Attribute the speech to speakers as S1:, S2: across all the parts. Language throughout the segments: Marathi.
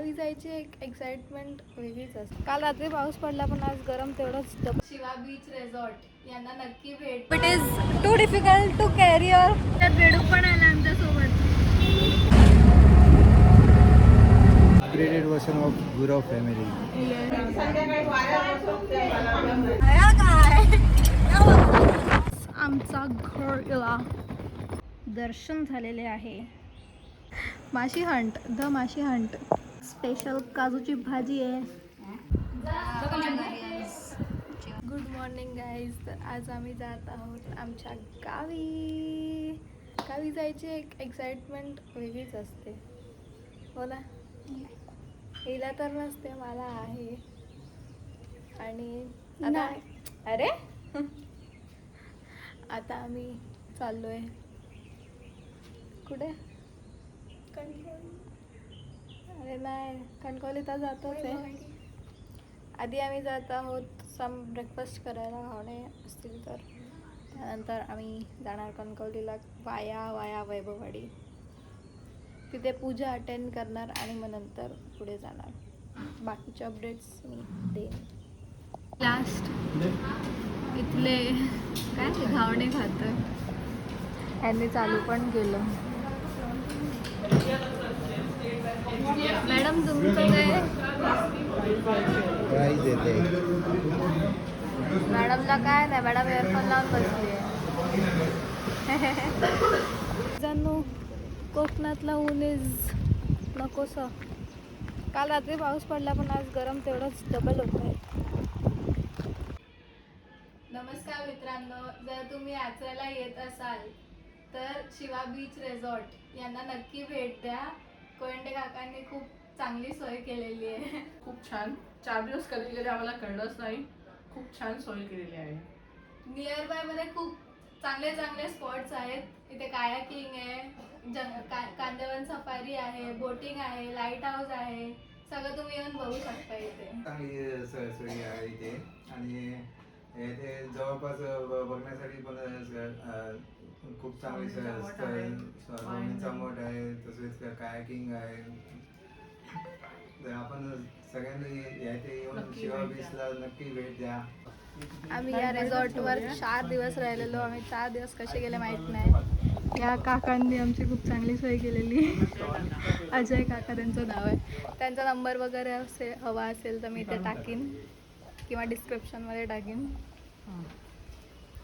S1: गावी जायची एक एक्साइटमेंट वेगळीच असते. काल रात्री पाऊस पडला पण आज गरम तेवढंच. शिवा बीच रेसॉर्ट यांना नक्की भेट. It is too difficult to carry or. त्यात बेडूक पण आला आमच्यासोबत.
S2: Upgraded version of Gurav family.
S1: आमचा घरला दर्शन झालेले आहे. माशी हंट, द माशी हंट. स्पेशल काजूची भाजी आहे. Good morning guys. तर आज आम्ही जात आहोत आमच्या गावी. गावी जायची एक एक्साइटमेंट वेगळीच असते. हो ना. हिला तर नसते, मला आहे. आणि आता अरे आता आम्ही चाललोय कुठे? अरे नाही, कणकवलीत जातोच आहे. आधी आम्ही जात आहोत सम ब्रेकफास्ट करायला, खाणे असतील तर. त्यानंतर आम्ही जाणार कणकवलीला वाया वैभववाडी. तिथे पूजा अटेंड करणार आणि मग नंतर पुढे जाणार. बाकीचे अपडेट्स मी देईन. लास्ट इथले काय घावणे खातं. यांनी चालू पण केलं. मॅडम तुमचं काय?
S2: प्राईज देते.
S1: मॅडमला काय नाही, मॅडम एअरफोन लावून बसली आहे. कोकणातला ऊन इज नकोसा. काल रात्री पाऊस पडला पण आज गरम तेवढंच डबल होत आहे. नमस्कार मित्रांनो, जर तुम्ही आचऱ्याला येत असाल तर शिवा बीच रेसॉर्ट यांना नक्की भेट द्या. कोयंडे काकांनी खूप चांगली सोय केलेली आहे.
S3: खूप छान. 4 दिवस कधी गेले आम्हाला कळलंच नाही. खूप छान सोय केलेली आहे.
S1: नियर बाय मध्ये खूप चांगले चांगले स्पॉट्स आहेत. इथे कायाकिंग आहे, कांदळवन सफारी आहे, बोटिंग आहे, लाईट हाऊस आहे. सगळं तुम्ही येऊन बघू शकता इथे.
S2: चांगली सोयी आहे इथे. आणि इथे जवळपास बघण्यासाठी पण खूप चांगली स्वामींचा मठ आहे, तसेच कायाकिंग आहे. तर आपण सगळ्यांनी इथे येऊन शिवा बीचला नक्की भेट द्या.
S1: आम्ही या रिसॉर्टवर 4 दिवस राहिलेलो. आम्ही 4 दिवस कसे गेले माहीत नाही. या काकांनी आमची खूप चांगली सोय केलेली. अजय काका त्यांचं नाव आहे. त्यांचा नंबर वगैरे हवा असेल तर मी इथे टाकीन किंवा डिस्क्रिप्शनमध्ये टाकीन.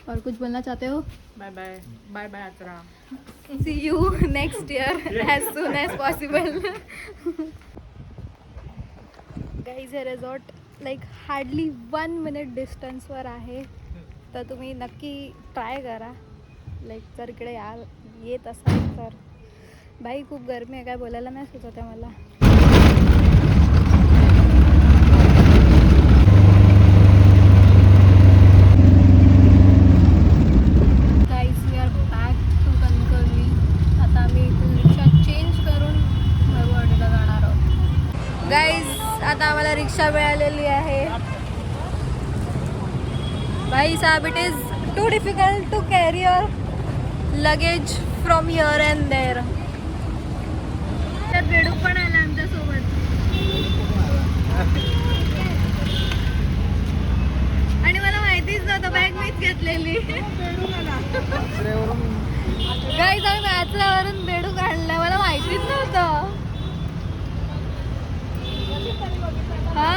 S1: और कुछ बोलना चाहते हो?
S3: Bye bye. Bye bye Achara.
S1: See you next year as soon as possible. Guys हे रिसॉर्ट लाईक हार्डली 1 मिनिट डिस्टन्सवर आहे. तर तुम्ही नक्की ट्राय करा. लाईक जर इकडे येत असाल तर. बाई खूप गरमी आहे, काय बोलायला नाही सुचत आहे मला. Guys we are back to Kankavli. आता आम्ही इथून रिक्षा चेंज करून भरवाडीला जाणार आहोत. गाईज आता आम्हाला रिक्षा मिळालेली आहे. भाई साहब, it is too difficult to carry your luggage from here and there. त्यात बेडूक पण आला आमच्यासोबत. आणि मला माहितीच नव्हतं, बॅग मीच घेतलेली. गाईज आम्ही मॅचवरून बेडूक आणला, मला माहितीच नव्हतं. हा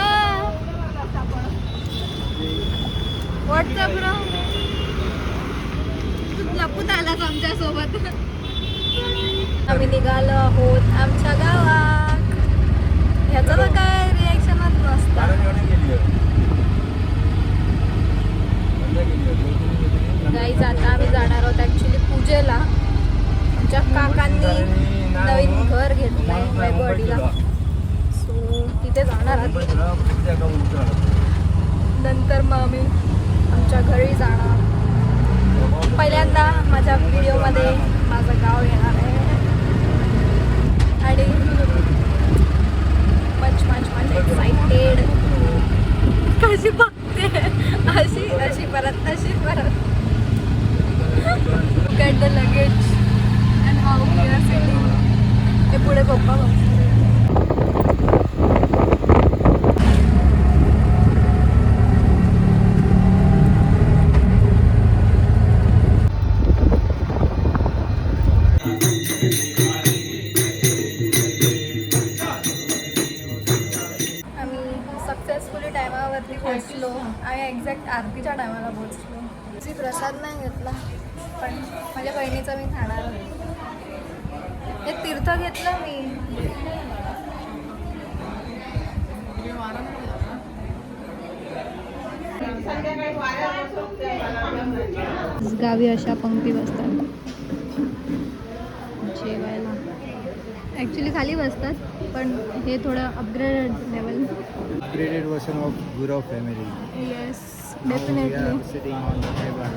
S1: व्हॉट्सअप ब्रो, तू लपून आलास आमच्यासोबत. आम्ही निघालो आहोत आमच्या गावात. ह्याचं तर काय रिॲक्शनच नसतं. गाईज आता आम्ही जाणार आहोत ॲक्च्युली पूजेला. आमच्या काकांनी नवीन घर घेतलं आहे वैभववाडीला. सो तिथे जाणार आधी. नंतर मग आम्ही आमच्या घरी जाणार. पहिल्यांदा माझ्या व्हिडिओमध्ये माझं गाव येणार आहे. आणि मच एक्साइटेड. कशी बघते अशी परत. Get the luggage and how we are sitting. हे पुढे पप्पा बघते. वरती पोहोचलो. आम्ही एक्झॅक्ट आरतीच्या टायमाला पोहोचलो. मी प्रसाद नाही घेतला, पण माझ्या बहिणीचं मी खाणार आहे. हे तीर्थ घेतलं मी. गावी अशा पंक्ती बसतात जेवायला. ॲक्च्युली खाली बसतात, पण हे थोडं upgraded level.
S2: Upgraded version of Guru family.
S1: Yes, definitely.
S2: Sitting on the table.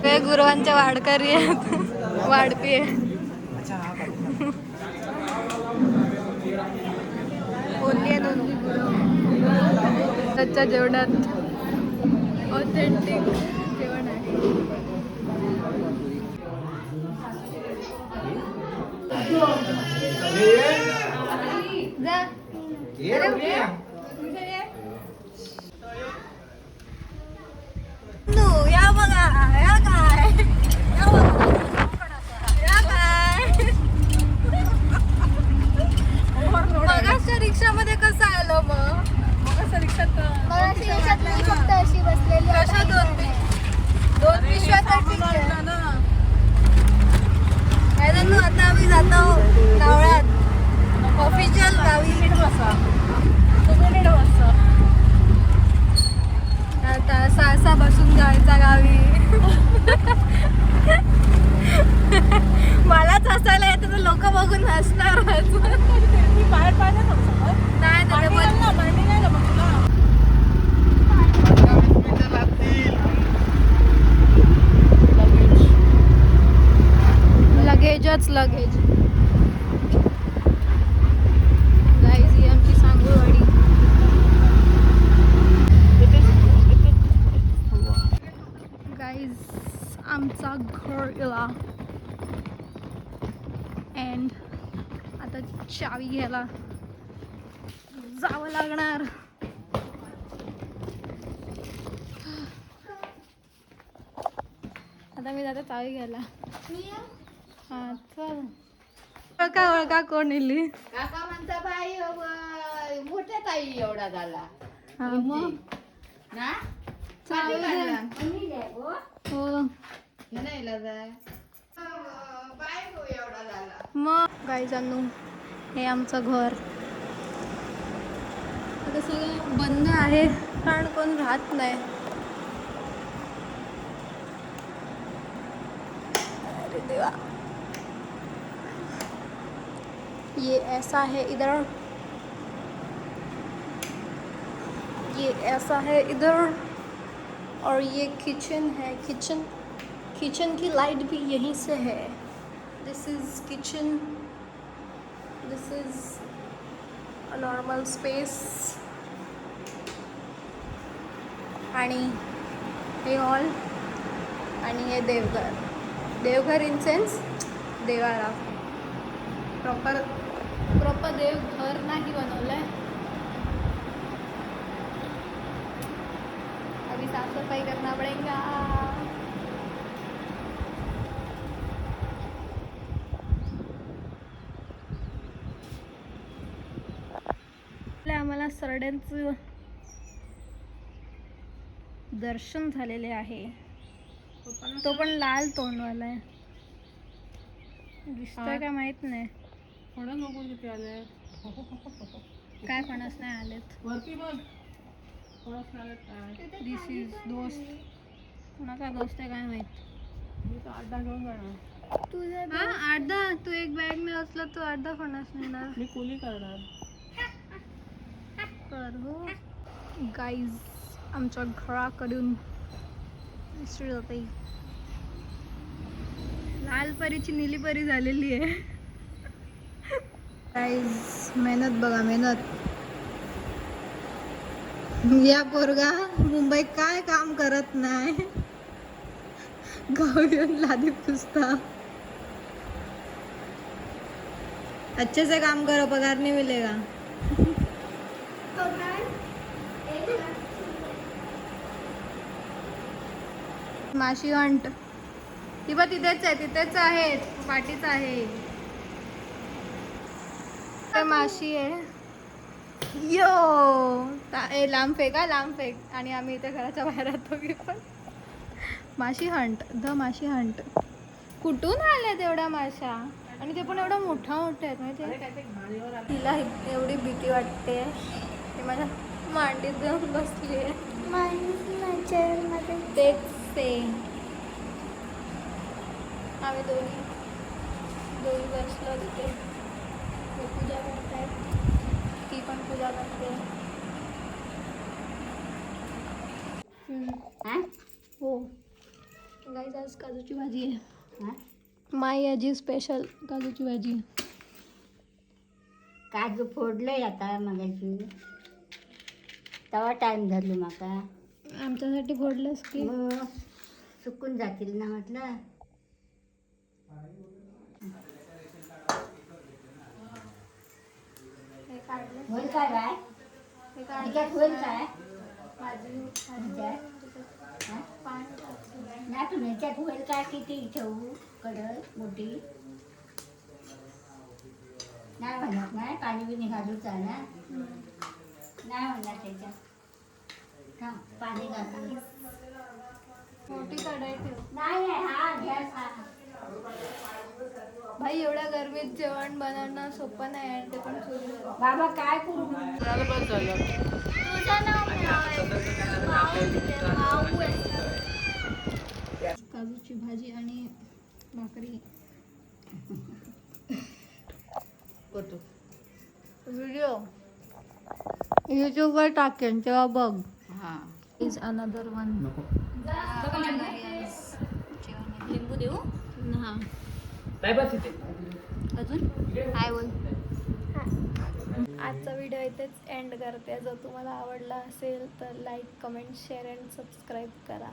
S1: ते गुरुवांच्या वाडकरी आहेत, वाढपी आहे. बोलली आहे दोन्ही गुरु. त्याच्या जेवणात ऑथेंटिक जेवण आहे. जा. या बघा, या काय, या काय. मगाच्या रिक्षामध्ये कसं आलं मग? मगाच्या रिक्षात
S4: फक्त अशी बसलेली
S1: कशा दोन पिशव्यासाठी आता आम्ही जातो नावळ्यात ऑफिशियल गावी. आता सहा बसून जायचा गावी. मलाच हसायला येतं तर लोक बघून हसणार. लगेजच लगेज. गाईज ही आमची सांगुळवाडी. गाईज आमचा घर इला. अँड आता चावी घ्यायला जावं लागणार. आता मी जाते चावी घ्यायला. हा चल. ओळखा कोण इली?
S4: काका म्हणता बाई मोठ्या ताई एवढा झाला
S1: हा मग
S4: ना.
S1: चावी घ्या. हो
S4: एवढा झाला.
S1: मग गाईजांनू हे आमचं घर. आता सगळं बंद आहे कारण कोण राहत नाही. अरे देवा. ये ऐसा है इधर, ये ऐसा है इधर, और ये किचन है. किचन की लाइट भी यहीं से है. This is kitchen. This is a normal space. आणि हे हॉल आणि हे देवघर. देवघर इन सेन्स देवाला. प्रॉपर देवघर नाही बनवलं आहे. अभी साफ सफाई करना पड़ेगा. आम्हाला सरड्यांचं दर्शन झालेले आहे. तो पण लाल तोंडवाला आहे. दिसतोय का माहित नाही.
S3: किती आले
S1: काय फणस नाही आलेत.
S3: वरती बघ.
S1: दिस इज दोस्त. कोणाचा दोस्त आहे काय माहित.
S3: मी तर 8-10 घेऊन जाणार.
S1: हा 8-10. तू एक बॅग ने असला तू 8-10 फणस नेणार.
S3: मी कुली करणार.
S1: कर हो. गाईज आमच्या घराकडून दिसली जाते. लाल परीची नीली परी झालेली आहे. गाईज मेहनत बघा मेहनत. या पोरगा मुंबईत काय काम करत नाही. गाव येऊन लादी पुसता. अच्छे से काम करो, पगार नहीं मिलेगा. माशी अंट ती पण तिथेच आहे. पाठीच आहे. इथे माशी आहे. यो लांब फेक लांब फेक. आणि आम्ही इथे घराच्या बाहेर राहतो की पण माशी हंट माशी हंट. कुठून आल्या तेवढ्या माशा आणि ते पण एवढ्या मोठ्या मोठ्या आहेत माहिती आहे. तिला एवढी भीती वाटते ती माझ्या मांडीत जाऊन बसली आहे. तेच ते आम्ही दोघी बसलो तिथे. ते पूजा करतायत. ती पण पूजा करते. हो गाईज आज काजूची भाजी आहे. माई आजी स्पेशल काजूची भाजी.
S4: काजू फोडलंय आता मगाशी तेव्हा टाइम झालो माका.
S1: आमच्यासाठी फोडलंस की
S4: मग सुकून जातील ना म्हटलं.
S1: हे काढलं.
S4: होईल काय बाय
S1: हे
S4: त्याच्यात होईल काय
S1: भाजी
S4: हा?
S1: पाणी टाकलं.
S4: नाही पण ह्याच्यात होईल काय किती ठेवू कडल मोठी नाही म्हणत नाही पाणी बिणी घालूच आहे ना. नाही म्हणणार त्याच्यात थांब पाणी घालून
S1: मोठी कढई ठेव.
S4: नाही नाही हा गॅस हा
S1: भाई एवढ्या गरमीत जेवण बनवणं सोपं नाही आणि ते पण चुलीवर.
S4: बाबा काय करू
S3: झालं बस झालं.
S1: तुझं नाव काजूची भाजी आणि भाकरी. व्हिडिओ यूट्यूबवर टाकेन तेव्हा बघ.
S3: हां
S1: इज अनदर वन.
S3: लिंबू देऊ.
S1: हां
S3: काय बस इथे
S1: अजून हाय बोल. आजचा व्हिडिओ इथेच एंड करते. जर तुम्हाला आवडला असेल तर like comment share and subscribe करा.